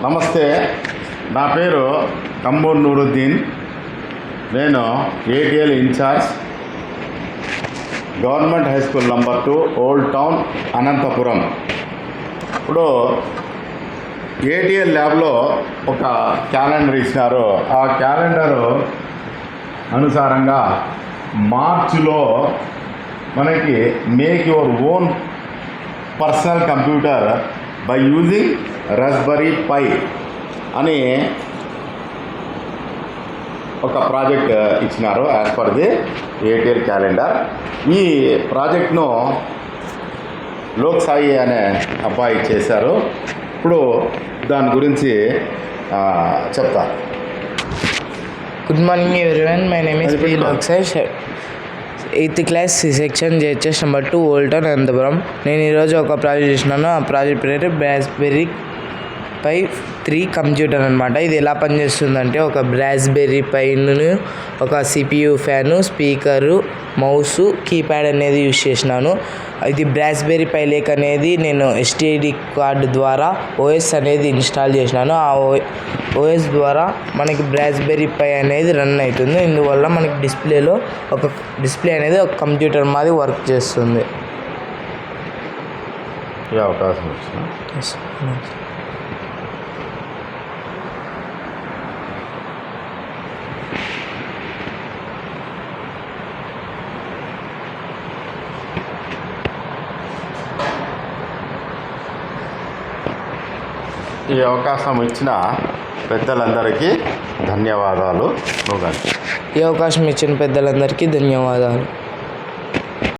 నమస్తే, నా పేరు కంబూర్ నూరుద్దీన్. నేను ATL in-charge, government high school number 2, old town, Anantapuram. ఇప్పుడు ఏటీఎల్ ల్యాబ్లో ఒక క్యాలెండర్ ఇచ్చినారు. ఆ క్యాలెండరు అనుసారంగా మార్చిలో మనకి make your own personal computer by using raspberry pi అని ఒక ప్రాజెక్ట్ ఇచ్చినారు as per the ATL calendar. ఈ ప్రాజెక్ట్ను లోక్ సాయి అనే అబ్బాయి చేశారు. ఇప్పుడు దాని గురించి చెప్తా. Good morning everyone, my name is P Lok Sai, 8th class section JHS number 2, old town, Anantapuram. నేను ఈరోజు ఒక ప్రాజెక్ట్ చేసినాను. ఆ ప్రాజెక్ట్ పేరు రాస్బెర్రీ పై 3 కంప్యూటర్ అనమాట. ఇది ఎలా పనిచేస్తుందంటే, ఒక రాస్బెర్రీ పైను ఒక CPU fan, speaker, mouse, keypad అనేది యూజ్ చేసినాను. ఇది రాస్బెర్రీ పై లేక్ అనేది నేను STD కార్డు ద్వారా OS అనేది ఇన్స్టాల్ చేసినాను. ఆ OS ద్వారా మనకి రాస్బెర్రీ పై అనేది రన్ అవుతుంది. ఇందువల్ల మనకి డిస్ప్లే అనేది ఒక కంప్యూటర్ మాది వర్క్ చేస్తుంది. ఈ అవకాశం వచ్చిన ఈ అవకాశం ఇచ్చిన పెద్దలందరికీ ధన్యవాదాలు. ఈ అవకాశం ఇచ్చిన పెద్దలందరికీ ధన్యవాదాలు.